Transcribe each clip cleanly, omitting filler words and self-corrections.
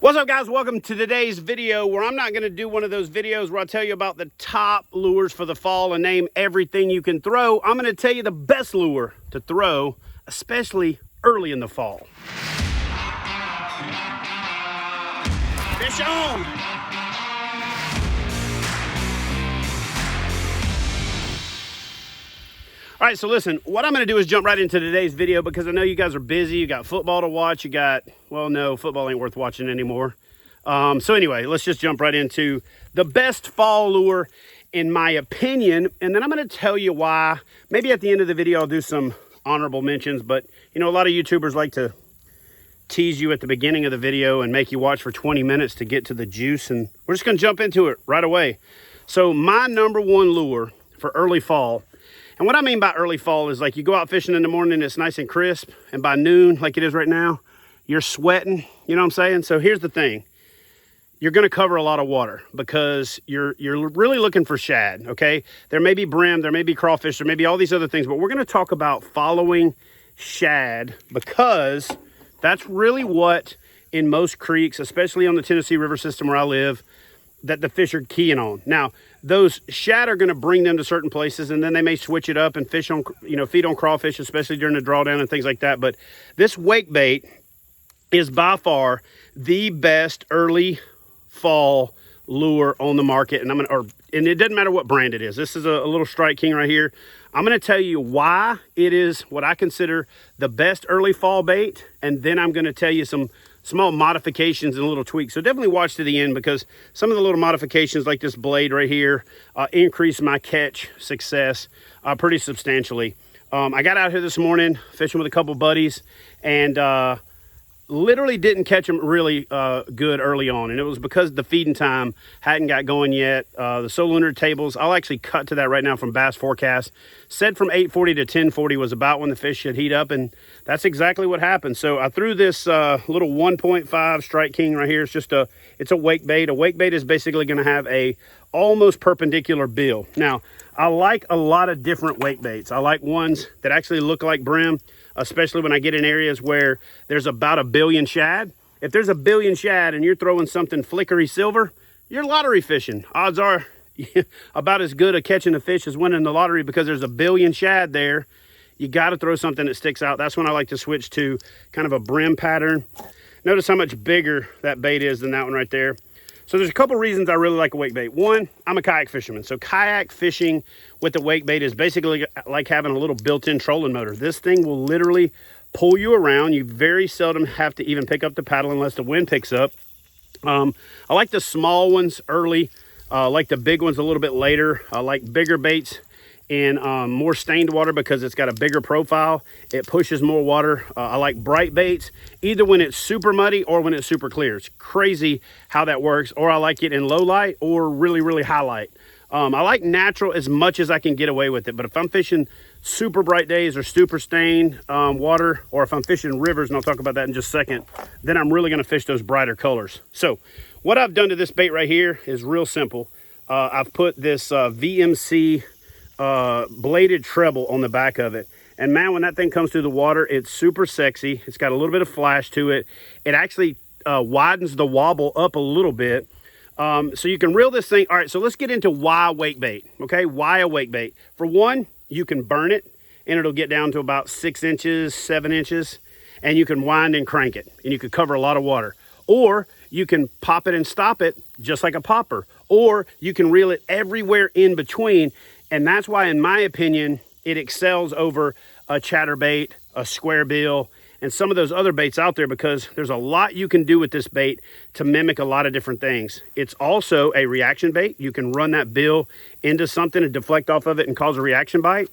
What's up, guys? Welcome to today's video where I'm not going to do one of those videos where I tell you about the top lures for the fall and name everything you can throw. I'm going to tell you the best lure to throw, especially early in the fall. Fish on! All right, so listen, what I'm going to do is jump right into today's video because I know you guys are busy. You got football to watch. You got, well, no, football ain't worth watching anymore. So anyway, let's just jump right into the best fall lure in my opinion. And then I'm going to tell you why. Maybe at the end of the video, I'll do some honorable mentions. But, you know, a lot of YouTubers like to tease you at the beginning of the video and make you watch for 20 minutes to get to the juice. And we're just going to jump into it right away. So my number one lure for early fall. And what I mean by early fall is like you go out fishing in the morning, it's nice and crisp. And by noon, like it is right now, you're sweating. You know what I'm saying? So here's the thing. You're going to cover a lot of water because you're really looking for shad, okay? There may be brim, there may be crawfish, there may be all these other things, but we're going to talk about following shad because that's really what in most creeks, especially on the Tennessee River system where I live, that the fish are keying on. Now, those shad are going to bring them to certain places, and then they may switch it up and fish on, you know, feed on crawfish, especially during the drawdown and things like that. But this wake bait is by far the best early fall lure on the market. And and it doesn't matter what brand it is. This is a little Strike King right here. I'm going to tell you why it is what I consider the best early fall bait. And then I'm going to tell you some small modifications and little tweaks. So definitely watch to the end because some of the little modifications like this blade right here increase my catch success pretty substantially. I got out here this morning fishing with a couple buddies and literally didn't catch them really good early on. And it was because the feeding time hadn't got going yet. The solunar tables, I'll actually cut to that right now from Bass Forecast. Said from 8:40 to 10:40 was about when the fish should heat up. And that's exactly what happened. So I threw this little 1.5 Strike King right here. It's a wake bait. A wake bait is basically going to have a almost perpendicular bill. Now, I like a lot of different wake baits. I like ones that actually look like brim, especially when I get in areas where there's about 1 billion shad. If there's 1 billion shad and you're throwing something flickery silver, you're lottery fishing. Odds are about as good at catching a fish as winning the lottery because there's 1 billion shad there. You got to throw something that sticks out. That's when I like to switch to kind of a brim pattern. Notice how much bigger that bait is than that one right there. So there's a couple reasons I really like a wake bait. One, I'm a kayak fisherman. So kayak fishing with the wake bait is basically like having a little built-in trolling motor. This thing will literally pull you around. You very seldom have to even pick up the paddle unless the wind picks up. I like the small ones early. I like the big ones a little bit later. I like bigger baits in more stained water because it's got a bigger profile. It pushes more water. I like bright baits, either when it's super muddy or when it's super clear. It's crazy how that works. Or I like it in low light or really, really high light. I like natural as much as I can get away with it. But if I'm fishing super bright days or super stained water, or if I'm fishing rivers, and I'll talk about that in just a second, then I'm really gonna fish those brighter colors. So what I've done to this bait right here is real simple. I've put this VMC bladed treble on the back of it, and man, when that thing comes through the water, it's super sexy. It's got a little bit of flash to it. It actually widens the wobble up a little bit, so you can reel this thing. All right, so let's get into why wake bait. Okay, why a wake bait? For one, you can burn it and it'll get down to about 6 inches, 7 inches, and you can wind and crank it and you could cover a lot of water. Or you can pop it and stop it just like a popper, or you can reel it everywhere in between. And that's why, in my opinion, it excels over a chatterbait, a square bill, and some of those other baits out there because there's a lot you can do with this bait to mimic a lot of different things. It's also a reaction bait. You can run that bill into something and deflect off of it and cause a reaction bite.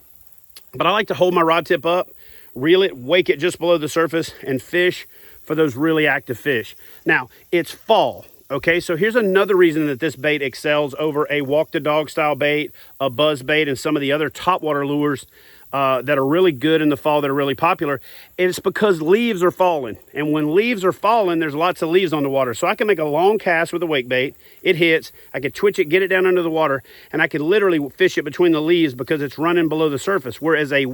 But I like to hold my rod tip up, reel it, wake it just below the surface, and fish for those really active fish. Now, it's fall. Okay, so here's another reason that this bait excels over a walk the dog style bait, a buzz bait, and some of the other topwater lures that are really good in the fall, that are really popular. It's because leaves are falling. And when leaves are falling, there's lots of leaves on the water. So I can make a long cast with a wake bait. It hits, I can twitch it, get it down under the water, and I can literally fish it between the leaves because it's running below the surface. Whereas a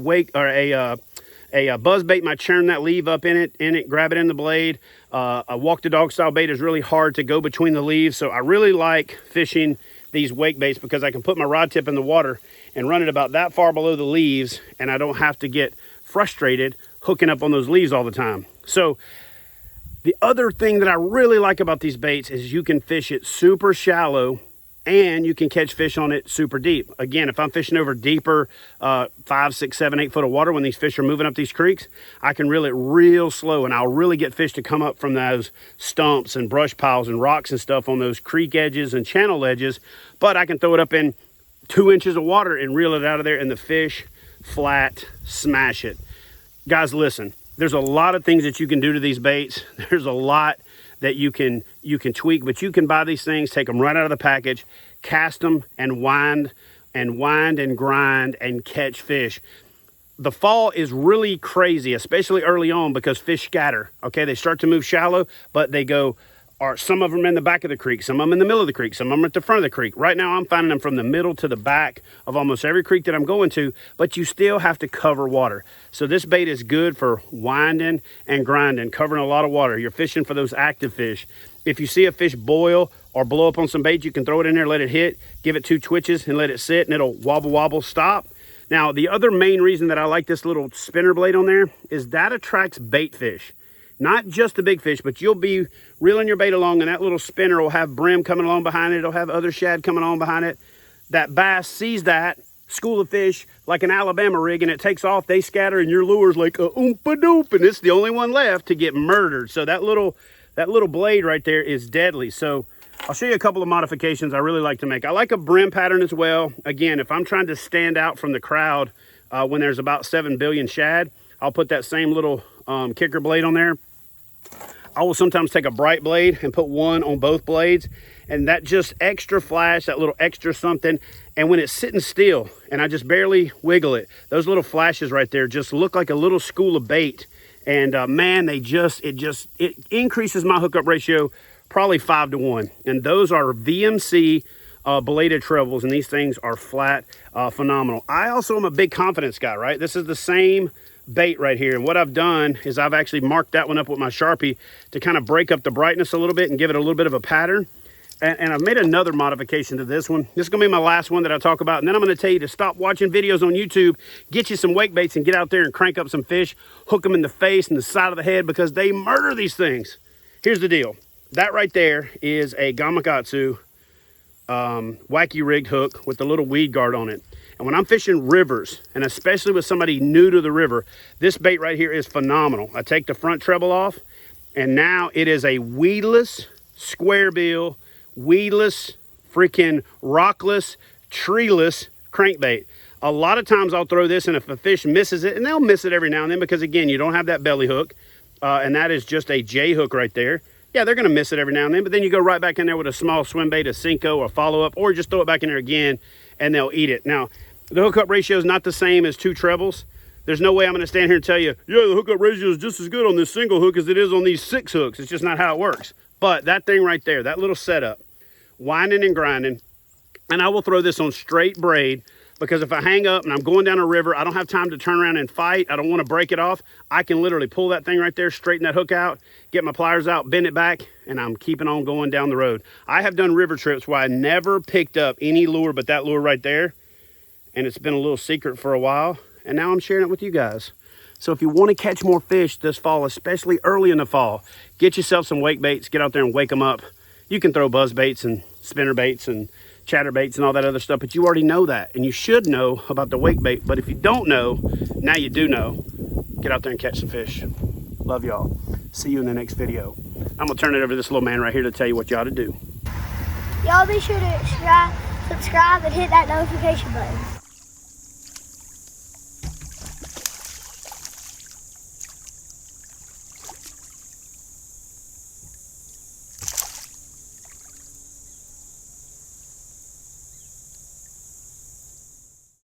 A buzz bait might churn that leaf up in it, grab it in the blade. A walk the dog style bait is really hard to go between the leaves. So I really like fishing these wake baits because I can put my rod tip in the water and run it about that far below the leaves, and I don't have to get frustrated hooking up on those leaves all the time. So the other thing that I really like about these baits is you can fish it super shallow and you can catch fish on it super deep. Again, if I'm fishing over deeper 5, 6, 7, 8 foot of water when these fish are moving up these creeks, I can reel it real slow and I'll really get fish to come up from those stumps and brush piles and rocks and stuff on those creek edges and channel edges. But I can throw it up in 2 inches of water and reel it out of there, and the fish flat smash it. Guys, listen, there's a lot of things that you can do to these baits. There's a lot that you can tweak, but you can buy these things, take them right out of the package, cast them and wind and grind and catch fish. The fall is really crazy, especially early on, because fish scatter. Okay, they start to move shallow, but they go, or some of them in the back of the creek, some of them in the middle of the creek, some of them at the front of the creek. Right now I'm finding them from the middle to the back of almost every creek that I'm going to, but you still have to cover water. So this bait is good for winding and grinding, covering a lot of water. You're fishing for those active fish. If you see a fish boil or blow up on some bait, you can throw it in there, let it hit, give it 2 twitches and let it sit, and it'll wobble, stop. Now, the other main reason that I like this little spinner blade on there is that attracts bait fish. Not just the big fish, but you'll be reeling your bait along and that little spinner will have brim coming along behind it. It'll have other shad coming along behind it. That bass sees that school of fish like an Alabama rig, and it takes off. They scatter and your lure's like a oompa doop, and it's the only one left to get murdered. So that little blade right there is deadly. So I'll show you a couple of modifications I really like to make. I like a brim pattern as well. Again, if I'm trying to stand out from the crowd when there's about 7 billion shad, I'll put that same little kicker blade on there. I will sometimes take a bright blade and put one on both blades, and that just extra flash, that little extra something. And when it's sitting still and I just barely wiggle it, those little flashes right there just look like a little school of bait. And man, it increases my hookup ratio probably 5 to 1. And those are VMC belated trebles, and these things are flat phenomenal. I also am a big confidence guy, right? This is the same bait right here, and what I've done is I've actually marked that one up with my Sharpie to kind of break up the brightness a little bit and give it a little bit of a pattern. And I've made another modification to this one. This is gonna be my last one that I talk about, and then I'm gonna tell you to stop watching videos on YouTube, get you some wake baits and get out there and crank up some fish, hook them in the face and the side of the head, because they murder these things. Here's the deal. That right there is a Gamakatsu wacky rigged hook with a little weed guard on it. And when I'm fishing rivers, and especially with somebody new to the river, this bait right here is phenomenal. I take the front treble off, and now it is a weedless, square bill, weedless, freaking rockless, treeless crankbait. A lot of times I'll throw this, and if a fish misses it, and they'll miss it every now and then because, again, you don't have that belly hook, and that is just a J hook right there. Yeah, they're going to miss it every now and then, but then you go right back in there with a small swim bait, a Cinco, or follow-up, or just throw it back in there again, and they'll eat it. Now, the hookup ratio is not the same as 2 trebles. There's no way I'm going to stand here and tell you, yeah, the hookup ratio is just as good on this single hook as it is on these 6 hooks. It's just not how it works. But that thing right there, that little setup, winding and grinding, and I will throw this on straight braid, because if I hang up and I'm going down a river, I don't have time to turn around and fight. I don't want to break it off. I can literally pull that thing right there, straighten that hook out, get my pliers out, bend it back, and I'm keeping on going down the road. I have done river trips where I never picked up any lure but that lure right there, and it's been a little secret for a while, and now I'm sharing it with you guys. So if you want to catch more fish this fall, especially early in the fall, get yourself some wake baits, get out there and wake them up. You can throw buzz baits and spinner baits and chatter baits and all that other stuff, but you already know that, and you should know about the wake bait. But if you don't know, now you do know. Get out there and catch some fish. Love y'all. See you in the next video. I'm gonna turn it over to this little man right here to tell you what you ought to do. Y'all be sure to subscribe and hit that notification button.